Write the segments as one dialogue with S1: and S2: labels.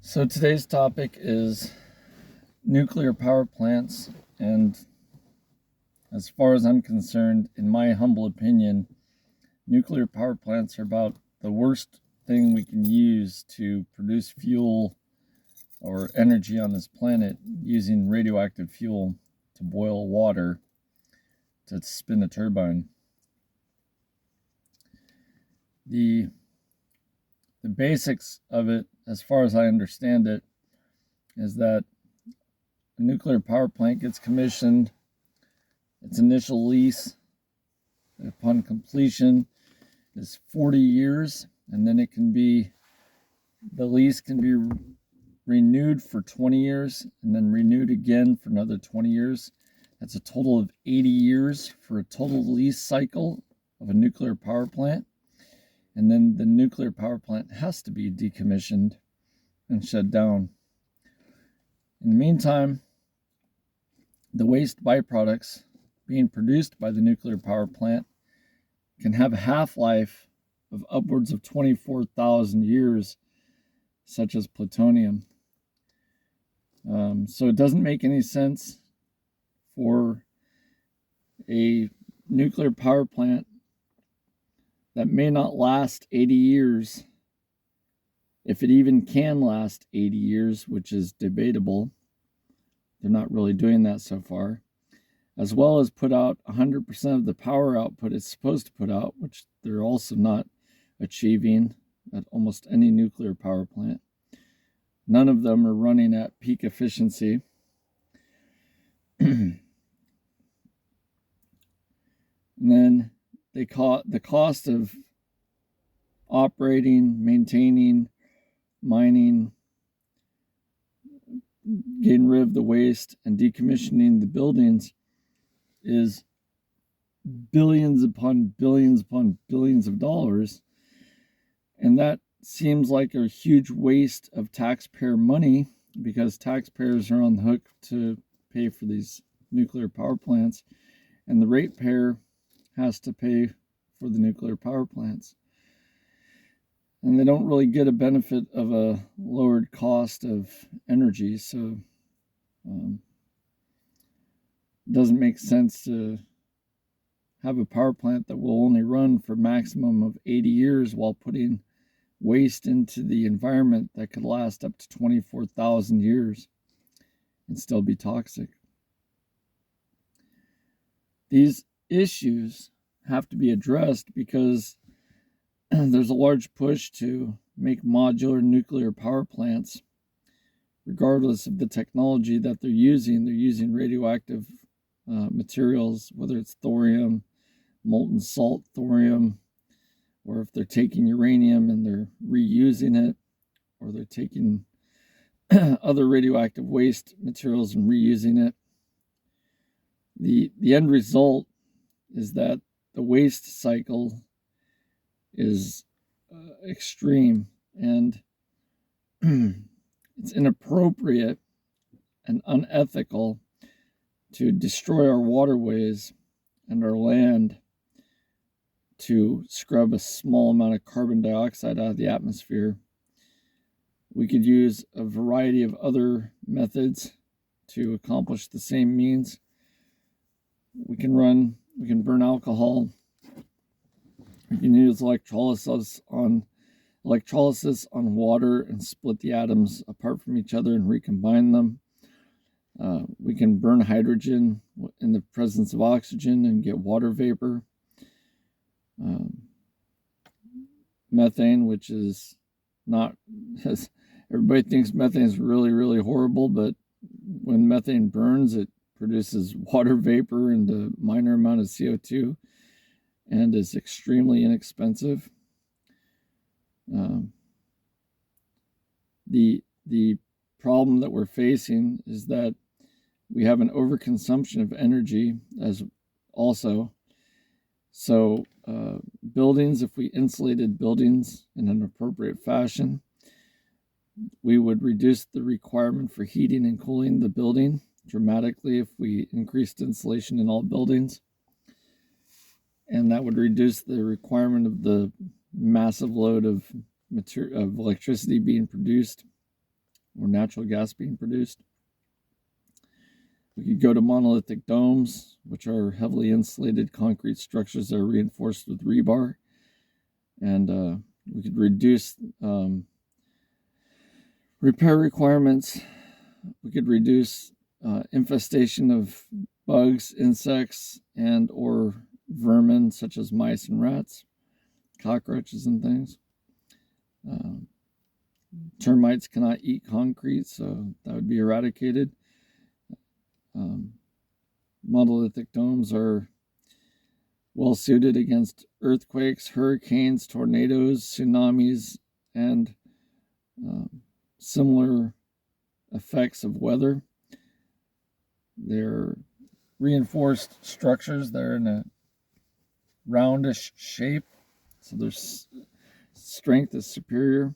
S1: So today's topic is nuclear power plants, and as far as I'm concerned, in my humble opinion, nuclear power plants are about the worst thing we can use to produce fuel or energy on this planet, using radioactive fuel to boil water to spin a turbine. The basics of it, as far as I understand it, is that a nuclear power plant gets commissioned. Its initial lease upon completion is 40 years, and then the lease can be renewed for 20 years and then renewed again for another 20 years. That's a total of 80 years for a total lease cycle of a nuclear power plant. And then the nuclear power plant has to be decommissioned and shut down. In the meantime, the waste byproducts being produced by the nuclear power plant can have a half-life of upwards of 24,000 years, such as plutonium. So it doesn't make any sense for a nuclear power plant that may not last 80 years, if it even can last 80 years, which is debatable. They're not really doing that so far. As well as put out 100% of the power output it's supposed to put out, which they're also not achieving at almost any nuclear power plant. None of them are running at peak efficiency. And then the cost of operating, maintaining, mining, getting rid of the waste, and decommissioning the buildings is billions upon billions of dollars. And that seems like a huge waste of taxpayer money, because taxpayers are on the hook to pay for these nuclear power plants, and the ratepayer has to pay for the nuclear power plants. And they don't really get a benefit of a lowered cost of energy, so it doesn't make sense to have a power plant that will only run for a maximum of 80 years while putting waste into the environment that could last up to 24,000 years and still be toxic. These issues have to be addressed because there's a large push to make modular nuclear power plants. Regardless of the technology that they're using radioactive materials, whether it's thorium, molten salt thorium, or if they're taking uranium and they're reusing it, or they're taking other radioactive waste materials and reusing it. The end result is that the waste cycle is extreme, and it's inappropriate and unethical to destroy our waterways and our land to scrub a small amount of carbon dioxide out of the atmosphere. We could use a variety of other methods to accomplish the same means. We can burn alcohol. We can use electrolysis on water and split the atoms apart from each other and recombine them. We can burn hydrogen in the presence of oxygen and get water vapor. Methane, which is not, everybody thinks methane is really, really horrible, but when methane burns, it produces water vapor and a minor amount of CO2 and is extremely inexpensive. The problem that we're facing is that we have an overconsumption of energy as also. So buildings, if we insulated buildings in an appropriate fashion, we would reduce the requirement for heating and cooling the building dramatically if we increased insulation in all buildings. And that would reduce the requirement of the massive load of electricity being produced or natural gas being produced. We could go to monolithic domes, which are heavily insulated concrete structures that are reinforced with rebar. And we could reduce repair requirements. We could reduce infestation of bugs, insects, and or vermin such as mice and rats, cockroaches and things. Termites cannot eat concrete, so that would be eradicated. Monolithic domes are well suited against earthquakes, hurricanes, tornadoes, tsunamis, and similar effects of weather. They're reinforced structures. They're in a roundish shape, so their strength is superior.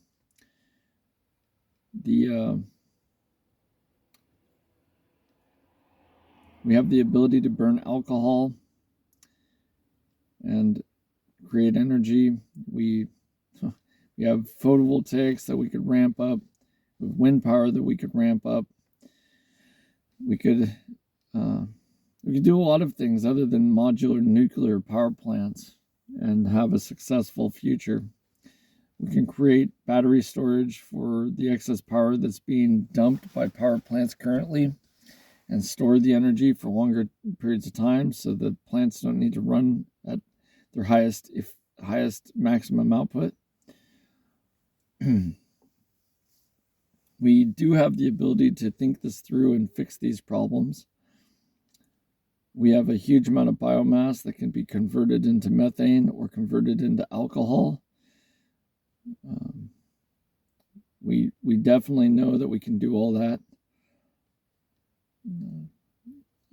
S1: We have the ability to burn alcohol and create energy. We have photovoltaics that we could ramp up, with wind power that we could ramp up. We could do a lot of things other than modular nuclear power plants and have a successful future. We can create battery storage for the excess power that's being dumped by power plants currently, and store the energy for longer periods of time so that plants don't need to run at their highest maximum output. We do have the ability to think this through and fix these problems. We have a huge amount of biomass that can be converted into methane or converted into alcohol. We definitely know that we can do all that.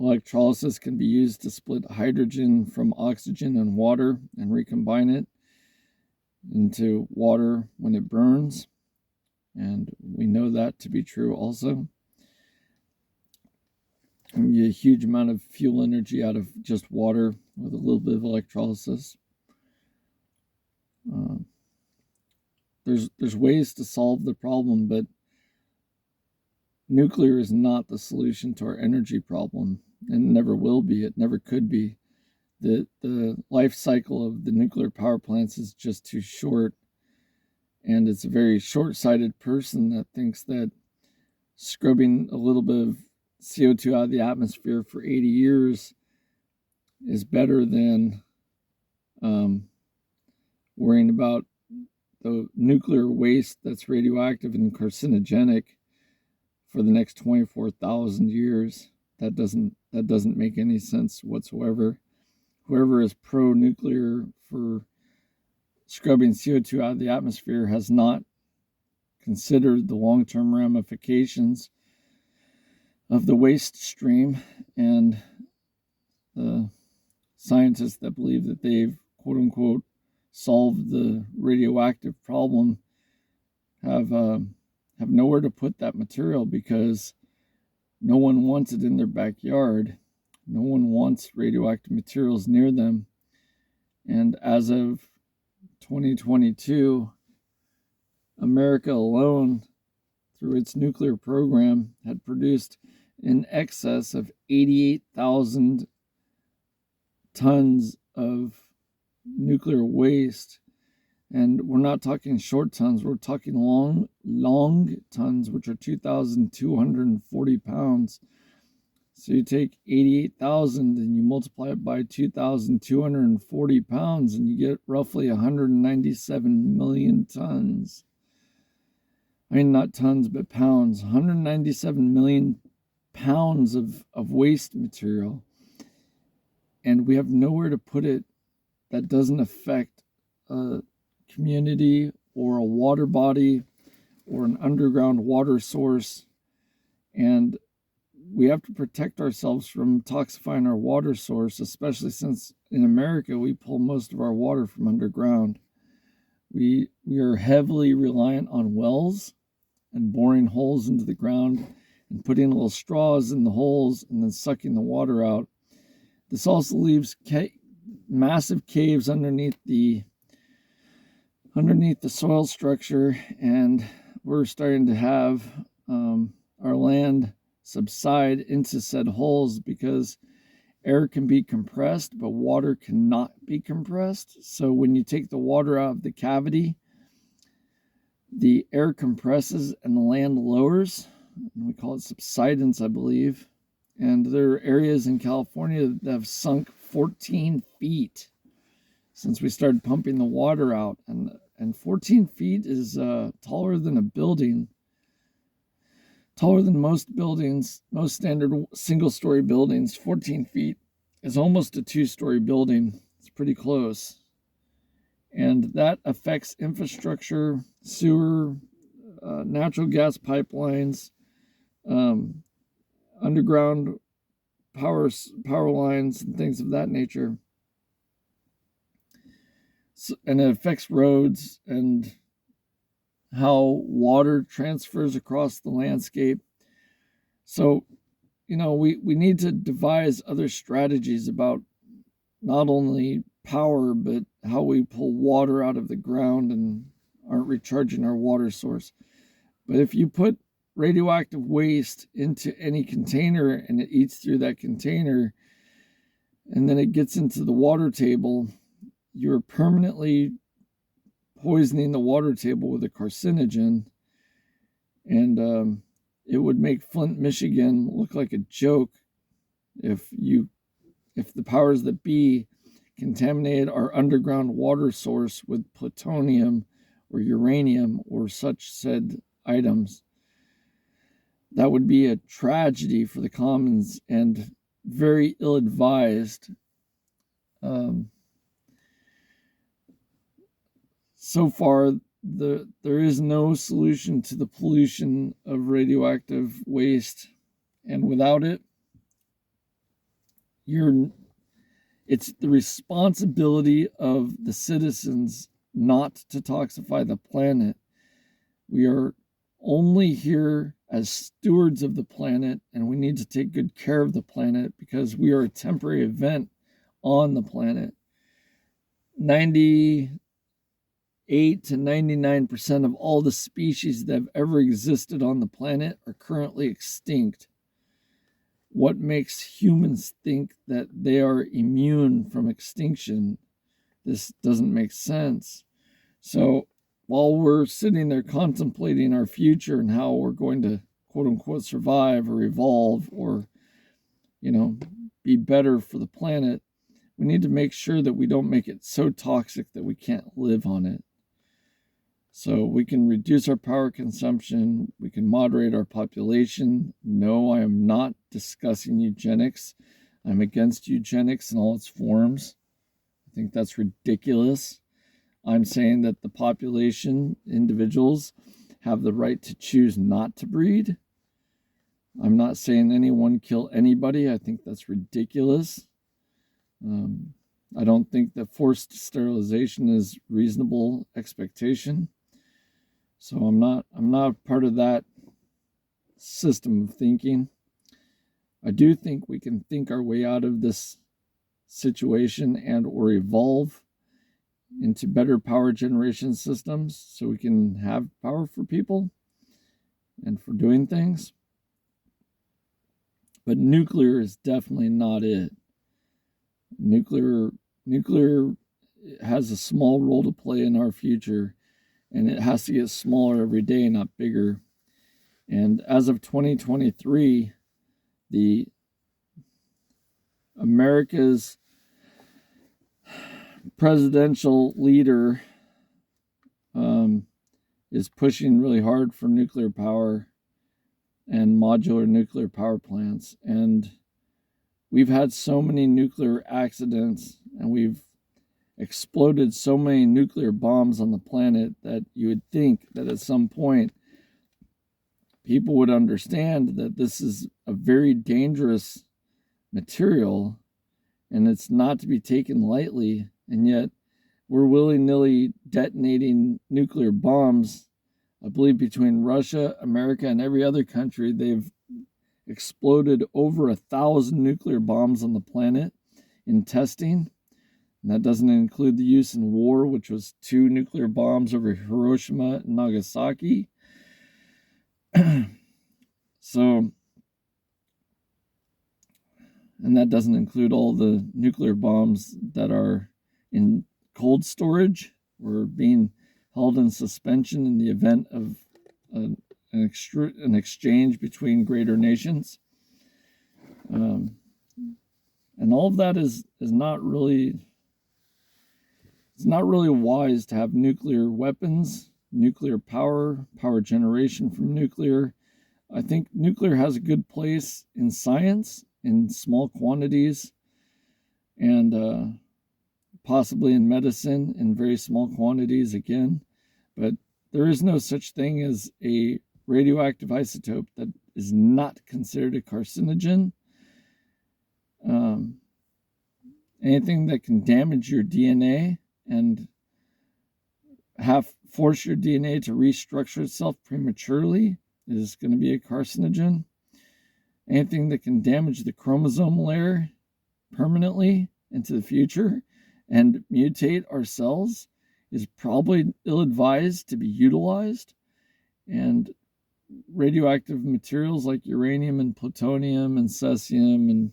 S1: Electrolysis can be used to split hydrogen from oxygen and water and recombine it into water when it burns. And we know that to be true also. And you get a huge amount of fuel energy out of just water with a little bit of electrolysis. There's ways to solve the problem, but nuclear is not the solution to our energy problem, and never will be. It never could be. The life cycle of the nuclear power plants is just too short, and it's a very short-sighted person that thinks that scrubbing a little bit of CO2 out of the atmosphere for 80 years is better than worrying about the nuclear waste that's radioactive and carcinogenic for the next 24,000 years. That doesn't make any sense whatsoever. Whoever is pro-nuclear for scrubbing CO2 out of the atmosphere has not considered the long-term ramifications of the waste stream, and the scientists that believe that they've quote-unquote solved the radioactive problem have nowhere to put that material, because no one wants it in their backyard. No one wants radioactive materials near them. And as of 2022, America alone, through its nuclear program, had produced in excess of 88,000 tons of nuclear waste. And we're not talking short tons, we're talking long tons, which are 2,240 pounds. So you take 88,000 and you multiply it by 2,240 pounds, and you get roughly 197 million tons. I mean, not tons, but pounds. 197 million pounds of waste material. And we have nowhere to put it that doesn't affect a community or a water body or an underground water source. And we have to protect ourselves from toxifying our water source, especially since in America we pull most of our water from underground. We are heavily reliant on wells and boring holes into the ground and putting little straws in the holes and then sucking the water out. This also leaves massive caves underneath the soil structure, and we're starting to have our land subside into said holes because air can be compressed, but water cannot be compressed. So when you take the water out of the cavity, the air compresses and the land lowers. We call it subsidence, I believe. And there are areas in California that have sunk 14 feet since we started pumping the water out. And 14 feet is taller than a building, taller than most buildings, most standard single-story buildings. 14 feet is almost a two-story building. It's pretty close. And that affects infrastructure, sewer, natural gas pipelines, underground power lines, and things of that nature. So, and it affects roads and how water transfers across the landscape. So, we need to devise other strategies about not only power, but how we pull water out of the ground and aren't recharging our water source. But if you put radioactive waste into any container and it eats through that container and then it gets into the water table, you're permanently poisoning the water table with a carcinogen. And it would make Flint, Michigan look like a joke if the powers that be contaminated our underground water source with plutonium or uranium or such said items. That would be a tragedy for the commons and very ill-advised. So far, there is no solution to the pollution of radioactive waste, and without it, it's the responsibility of the citizens not to toxify the planet. We are only here as stewards of the planet, and we need to take good care of the planet because we are a temporary event on the planet. 98 to 99% of all the species that have ever existed on the planet are currently extinct. What makes humans think that they are immune from extinction? This doesn't make sense. So while we're sitting there contemplating our future and how we're going to quote unquote survive or evolve or, be better for the planet, we need to make sure that we don't make it so toxic that we can't live on it. So we can reduce our power consumption. We can moderate our population. No, I am not discussing eugenics. I'm against eugenics in all its forms. I think that's ridiculous. I'm saying that the population, individuals, have the right to choose not to breed. I'm not saying anyone kill anybody. I think that's ridiculous. I don't think that forced sterilization is reasonable expectation. So I'm not part of that system of thinking. I do think we can think our way out of this situation and or evolve into better power generation systems so we can have power for people and for doing things. But nuclear is definitely not it. Nuclear has a small role to play in our future, and it has to get smaller every day, not bigger. And as of 2023, the America's presidential leader is pushing really hard for nuclear power and modular nuclear power plants. And we've had so many nuclear accidents and we've exploded so many nuclear bombs on the planet that you would think that at some point people would understand that this is a very dangerous material and it's not to be taken lightly. And yet we're willy-nilly detonating nuclear bombs. I believe between Russia, America, and every other country, they've exploded over 1,000 nuclear bombs on the planet in testing. And that doesn't include the use in war, which was 2 nuclear bombs over Hiroshima and Nagasaki. So, and that doesn't include all the nuclear bombs that are in cold storage or being held in suspension in the event of an exchange between greater nations. And all of that is not really, it's not really wise to have nuclear weapons, nuclear power generation from nuclear. I think nuclear has a good place in science in small quantities, and possibly in medicine in very small quantities again. But there is no such thing as a radioactive isotope that is not considered a carcinogen. Anything that can damage your DNA and force your DNA to restructure itself prematurely is going to be a carcinogen. Anything that can damage the chromosome layer permanently into the future and mutate our cells is probably ill-advised to be utilized. And radioactive materials like uranium and plutonium and cesium and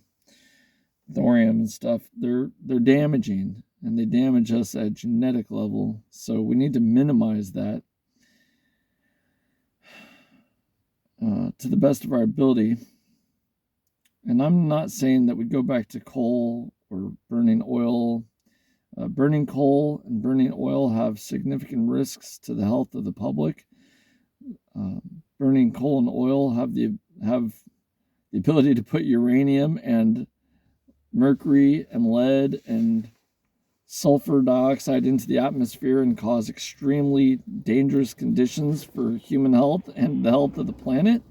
S1: thorium and stuff, they're damaging, and they damage us at a genetic level. So we need to minimize that to the best of our ability. And I'm not saying that we go back to coal or burning oil. Burning coal and burning oil have significant risks to the health of the public. Burning coal and oil have the ability to put uranium and mercury and lead and sulfur dioxide into the atmosphere and cause extremely dangerous conditions for human health and the health of the planet.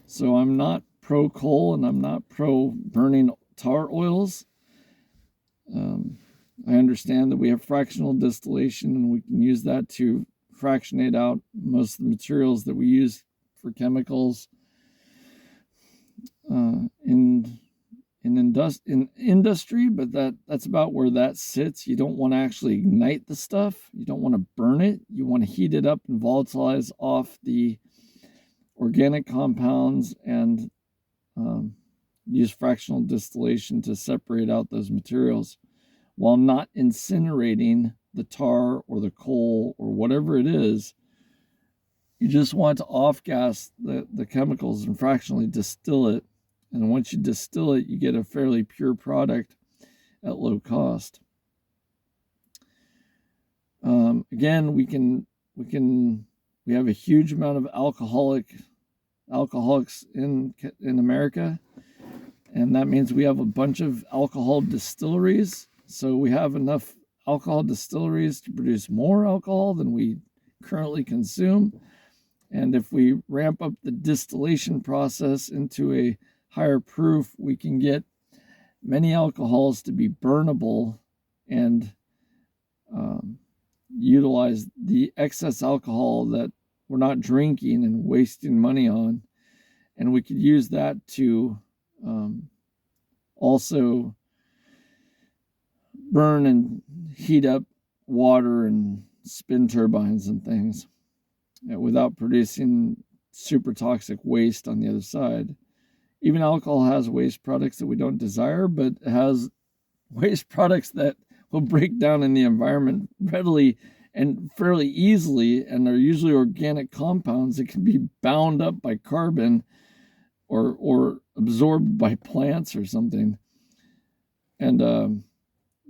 S1: So I'm not pro coal and I'm not pro burning tar oils. I understand that we have fractional distillation and we can use that to fractionate out most of the materials that we use for chemicals in industry, but that's about where that sits. You don't want to actually ignite the stuff. You don't want to burn it. You want to heat it up and volatilize off the organic compounds and use fractional distillation to separate out those materials while not incinerating the tar or the coal or whatever it is. You just want to off-gas the chemicals and fractionally distill it. And once you distill it, you get a fairly pure product at low cost. Again, we have a huge amount of alcoholics in America, and that means we have a bunch of alcohol distilleries. So we have enough alcohol distilleries to produce more alcohol than we currently consume. And if we ramp up the distillation process into a higher proof, we can get many alcohols to be burnable and utilize the excess alcohol that we're not drinking and wasting money on. And we could use that to also burn and heat up water and spin turbines and things without producing super toxic waste on the other side. Even alcohol has waste products that we don't desire, but it has waste products that will break down in the environment readily and fairly easily, and are usually organic compounds that can be bound up by carbon or absorbed by plants or something. And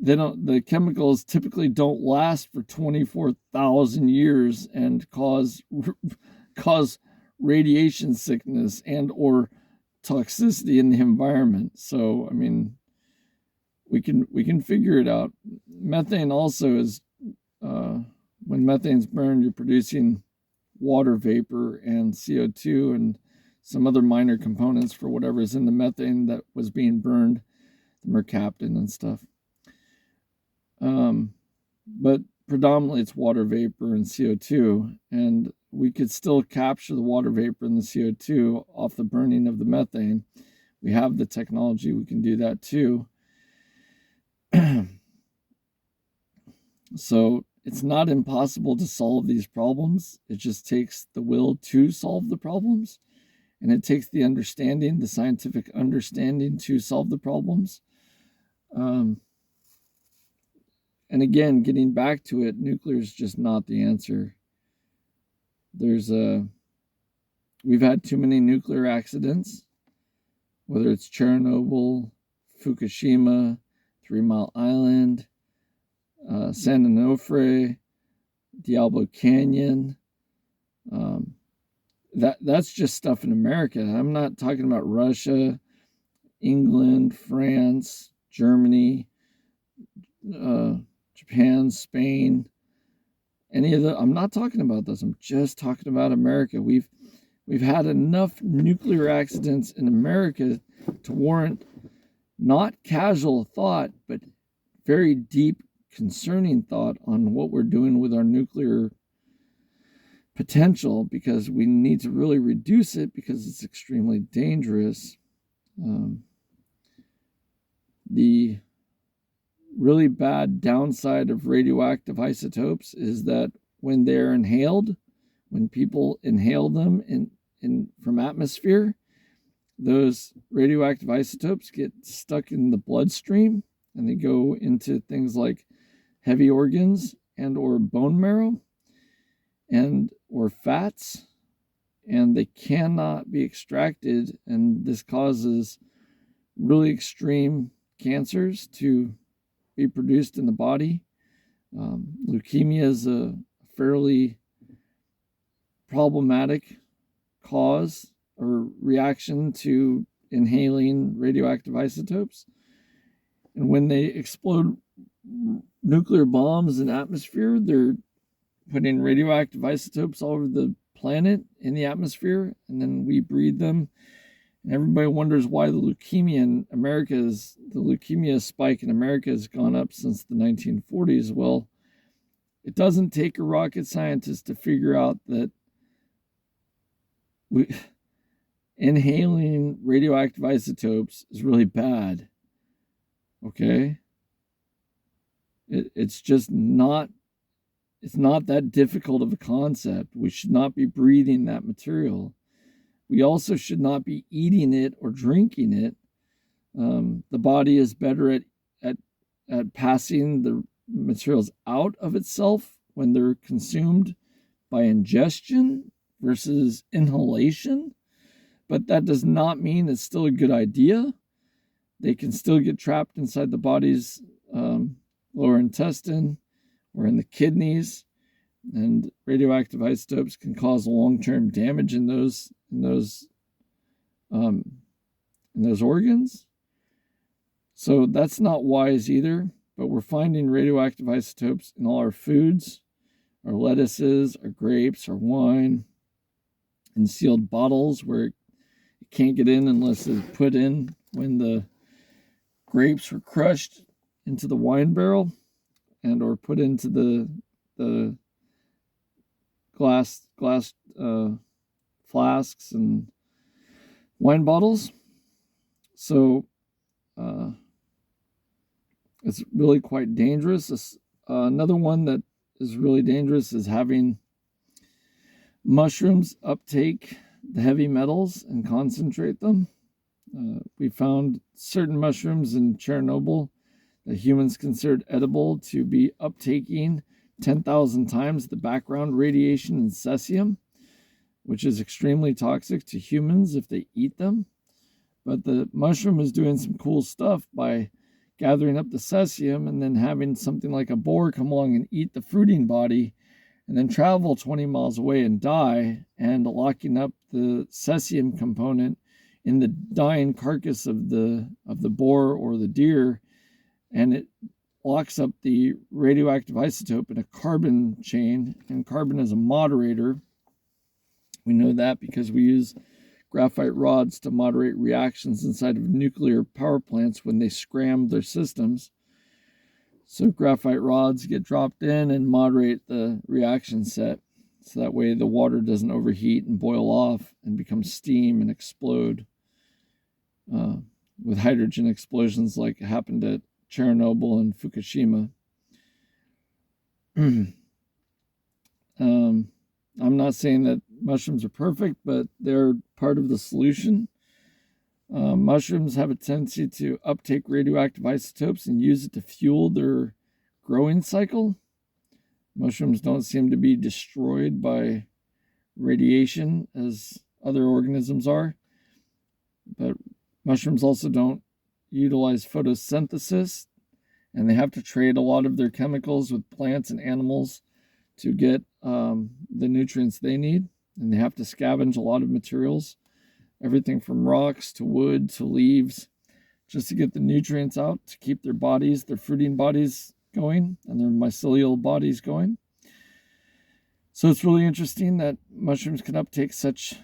S1: the chemicals typically don't last for 24,000 years and cause radiation sickness and or toxicity in the environment. So I mean, we can figure it out. Methane also is when methane's burned, you're producing water vapor and CO2 and some other minor components for whatever is in the methane that was being burned, the mercaptan and stuff. But predominantly it's water vapor and CO2, and we could still capture the water vapor and the CO2 off the burning of the methane. We have the technology, we can do that too. So it's not impossible to solve these problems. It just takes the will to solve the problems. and it takes the understanding, the scientific understanding, to solve the problems. And again, getting back to it, nuclear is just not the answer. We've had too many nuclear accidents, whether it's Chernobyl, Fukushima, 3 Mile Island, San Onofre, Diablo Canyon. That's just stuff in America. I'm not talking about Russia, England, France, Germany, Japan, Spain, any of the. I'm not talking about those. I'm just talking about America. We've had enough nuclear accidents in America to warrant not casual thought, but very deep, concerning thought on what we're doing with our nuclear potential, because we need to really reduce it because it's extremely dangerous. The really bad downside of radioactive isotopes is that when they're inhaled, when people inhale them from atmosphere, those radioactive isotopes get stuck in the bloodstream, and they go into things like heavy organs and or bone marrow and or fats, and they cannot be extracted, and this causes really extreme cancers to be produced in the body. Leukemia is a fairly problematic cause or reaction to inhaling radioactive isotopes. And when they explode nuclear bombs in the atmosphere, they're putting radioactive isotopes all over the planet in the atmosphere, and then we breathe them. And everybody wonders why the leukemia spike in America has gone up since the 1940s. Well, it doesn't take a rocket scientist to figure out that inhaling radioactive isotopes is really bad. Okay? It's just not, it's not that difficult of a concept. We should not be breathing that material. We also should not be eating it or drinking it. The body is better at passing the materials out of itself when they're consumed by ingestion versus inhalation. But that does not mean it's still a good idea. They can still get trapped inside the body's lower intestine or in the kidneys, and radioactive isotopes can cause long-term damage in those organs. So that's not wise either. But we're finding radioactive isotopes in all our foods, our lettuces, our grapes, our wine, in sealed bottles where it can't get in unless it's put in when the grapes were crushed into the wine barrel and or put into the glass flasks and wine bottles. So it's really quite dangerous. Another one that is really dangerous is having mushrooms uptake the heavy metals and concentrate them. We found certain mushrooms in Chernobyl that humans considered edible to be uptaking 10,000 times the background radiation in cesium, which is extremely toxic to humans if they eat them. But the mushroom is doing some cool stuff by gathering up the cesium and then having something like a boar come along and eat the fruiting body and then travel 20 miles away and die, and locking up the cesium component in the dying carcass of the boar or the deer, and it locks up the radioactive isotope in a carbon chain, and carbon is a moderator. We know that because we use graphite rods to moderate reactions inside of nuclear power plants when they scram their systems. So graphite rods get dropped in and moderate the reaction set, so that way the water doesn't overheat and boil off and become steam and explode with hydrogen explosions like happened at Chernobyl and Fukushima. I'm not saying that mushrooms are perfect, but they're part of the solution. Mushrooms have a tendency to uptake radioactive isotopes and use it to fuel their growing cycle. Mushrooms don't seem to be destroyed by radiation as other organisms are, but mushrooms also don't utilize photosynthesis, and they have to trade a lot of their chemicals with plants and animals to get the nutrients they need, and they have to scavenge a lot of materials, everything from rocks to wood to leaves, just to get the nutrients out to keep their bodies, their fruiting bodies going, and their mycelial bodies going. So it's really interesting that mushrooms can uptake such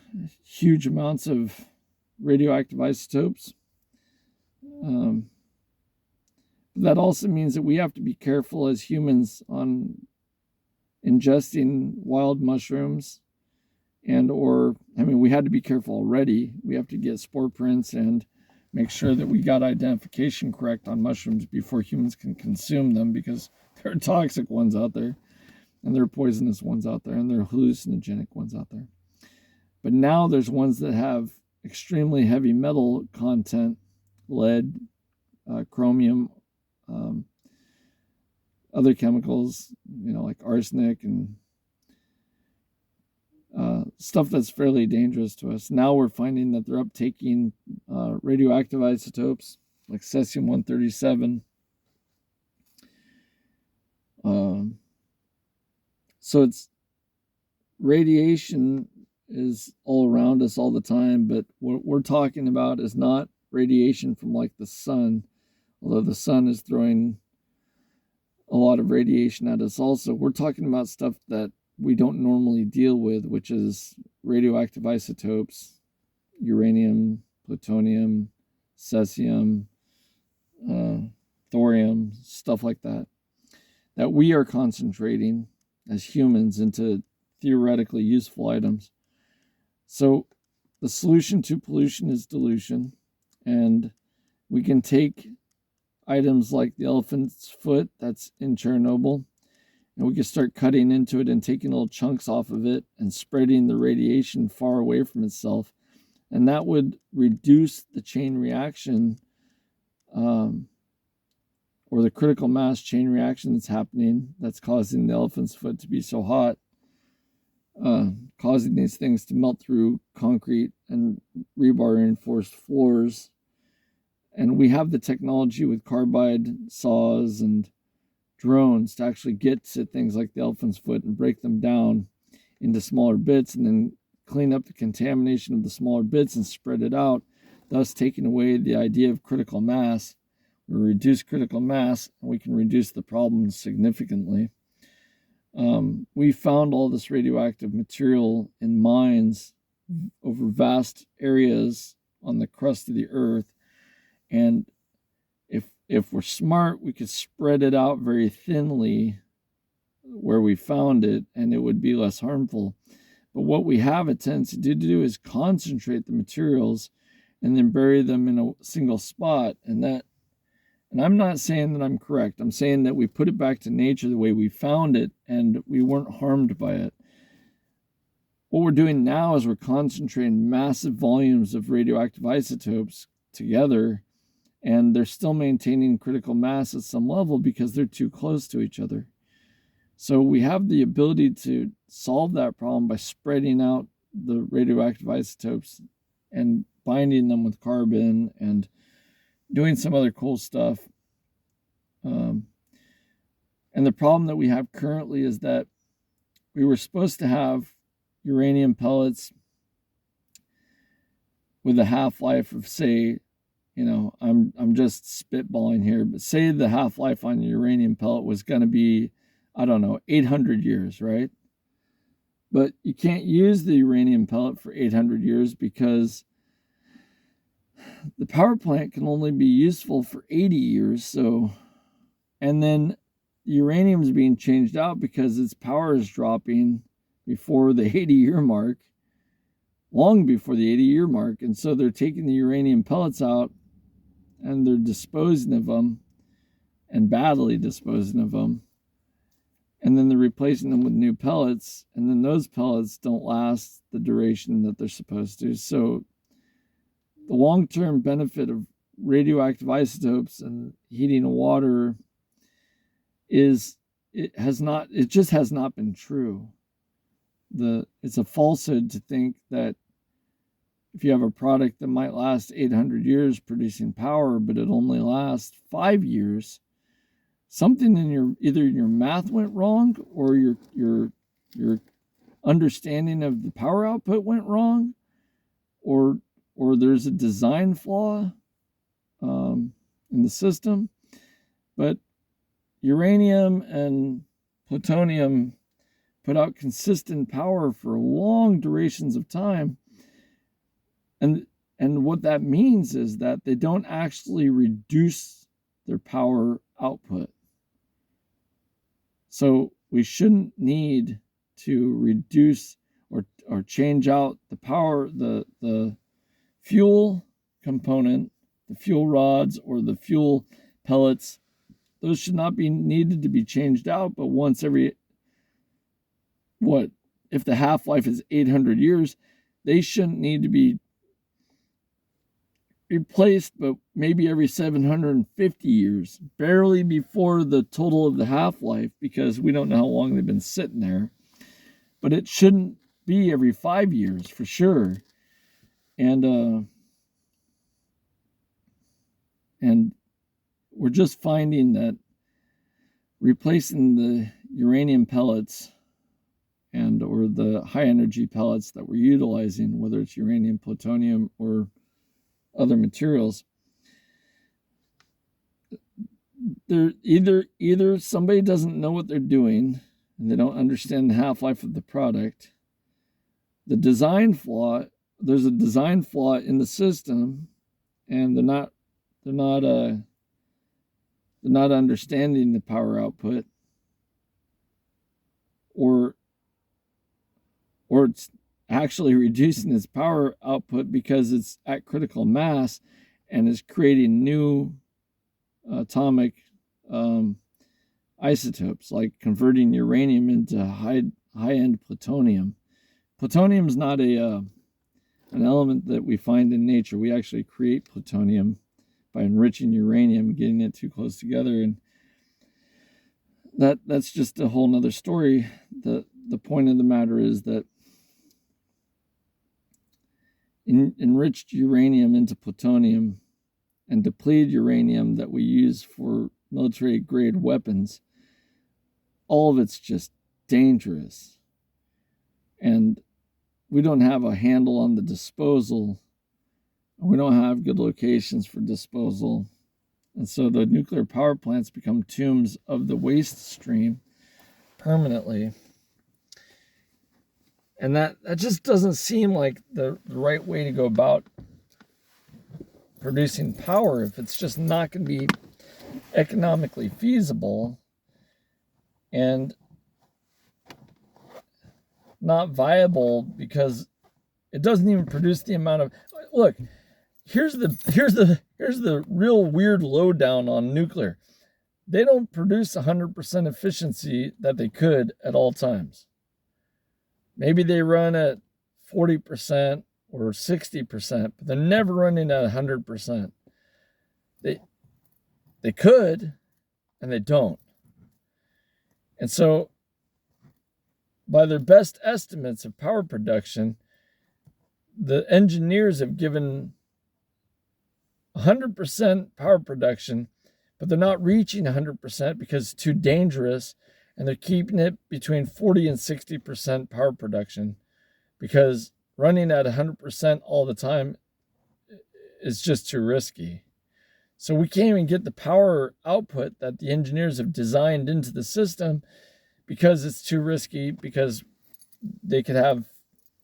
S1: huge amounts of radioactive isotopes. That also means that we have to be careful as humans on ingesting wild mushrooms, and we had to be careful already. We have to get spore prints and make sure that we got identification correct on mushrooms before humans can consume them, because there are toxic ones out there, and there are poisonous ones out there, and there are hallucinogenic ones out there. But now there's ones that have extremely heavy metal content, lead, chromium, other chemicals, like arsenic and stuff that's fairly dangerous to us. Now we're finding that they're uptaking radioactive isotopes like cesium-137. So it's radiation is all around us all the time, but what we're talking about is not radiation from like the sun, although the sun is throwing a lot of radiation at us also. We're talking about stuff that we don't normally deal with, which is radioactive isotopes, uranium, plutonium, cesium, thorium, stuff like that we are concentrating as humans into theoretically useful items. So the solution to pollution is dilution, and we can take items like the elephant's foot that's in Chernobyl, and we can start cutting into it and taking little chunks off of it and spreading the radiation far away from itself. And that would reduce the chain reaction, or the critical mass chain reaction that's happening, that's causing the elephant's foot to be so hot, causing these things to melt through concrete and rebar reinforced floors. And we have the technology with carbide saws and drones to actually get to things like the elephant's foot and break them down into smaller bits, and then clean up the contamination of the smaller bits and spread it out, thus taking away the idea of critical mass. We reduce critical mass, and we can reduce the problem significantly. We found all this radioactive material in mines over vast areas on the crust of the earth, and if we're smart, we could spread it out very thinly where we found it, and it would be less harmful. But what we have a tendency to do is concentrate the materials and then bury them in a single spot. And I'm not saying that I'm correct. I'm saying that we put it back to nature the way we found it, and we weren't harmed by it. What we're doing now is we're concentrating massive volumes of radioactive isotopes together, and they're still maintaining critical mass at some level because they're too close to each other. So we have the ability to solve that problem by spreading out the radioactive isotopes and binding them with carbon and doing some other cool stuff. And the problem that we have currently is that we were supposed to have uranium pellets with a half-life of, say, I'm just spitballing here, but say the half-life on a uranium pellet was going to be, 800 years, right? But you can't use the uranium pellet for 800 years because the power plant can only be useful for 80 years. So, and then uranium is being changed out because its power is dropping before the 80-year mark, long before the 80-year mark. And so they're taking the uranium pellets out and they're disposing of them, and badly disposing of them. and then they're replacing them with new pellets, and then those pellets don't last the duration that they're supposed to. So the long-term benefit of radioactive isotopes and heating of water is it just has not been true. It's a falsehood to think that if you have a product that might last 800 years producing power, but it only lasts 5 years, something in either your math went wrong, or your understanding of the power output went wrong, or there's a design flaw in the system. But uranium and plutonium put out consistent power for long durations of time. And what that means is that they don't actually reduce their power output. So we shouldn't need to reduce or change out the power, the fuel component, the fuel rods or the fuel pellets. Those should not be needed to be changed out, but once every, if the half-life is 800 years, they shouldn't need to be replaced, but maybe every 750 years, barely before the total of the half-life, because we don't know how long they've been sitting there. But it shouldn't be every 5 years for sure. And we're just finding that replacing the uranium pellets or the high energy pellets that we're utilizing, whether it's uranium, plutonium, or other materials, they're either somebody doesn't know what they're doing and they don't understand the half-life of the product. The design flaw, there's a design flaw in the system, and they're not understanding the power output, or it's actually reducing its power output because it's at critical mass and is creating new atomic isotopes, like converting uranium into high-end plutonium. Plutonium is not an element that we find in nature. We actually create plutonium by enriching uranium, getting it too close together, and that's just a whole nother story. The point of the matter is that enriched uranium into plutonium and depleted uranium that we use for military grade weapons, all of it's just dangerous. And we don't have a handle on the disposal. We don't have good locations for disposal. And so the nuclear power plants become tombs of the waste stream permanently. And that just doesn't seem like the right way to go about producing power if it's just not going to be economically feasible and not viable, because it doesn't even produce the amount of... Look, here's the real weird lowdown on nuclear. They don't produce 100% efficiency that they could at all times. Maybe they run at 40% or 60%, but they're never running at 100%. They could, and they don't. And so, by their best estimates of power production, the engineers have given 100% power production, but they're not reaching 100% because it's too dangerous, and they're keeping it between 40 and 60% power production, because running at 100% all the time is just too risky. So we can't even get the power output that the engineers have designed into the system because it's too risky, because they could have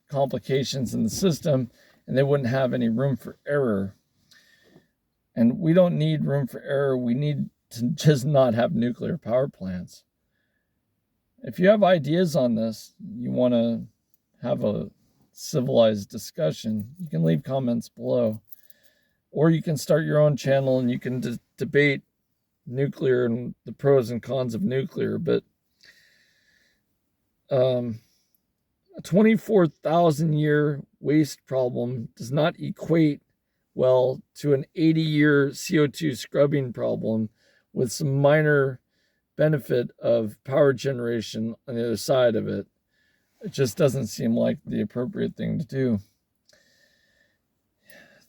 S1: complications in the system and they wouldn't have any room for error. And we don't need room for error. We need to just not have nuclear power plants. If you have ideas on this, you want to have a civilized discussion, you can leave comments below. Or you can start your own channel and you can debate nuclear and the pros and cons of nuclear. But A 24,000-year waste problem does not equate well to an 80-year CO2 scrubbing problem with some minor benefit of power generation on the other side of it. It just doesn't seem like the appropriate thing to do.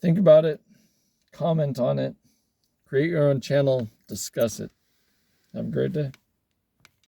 S1: Think about it, comment on it, create your own channel, discuss it. Have a great day.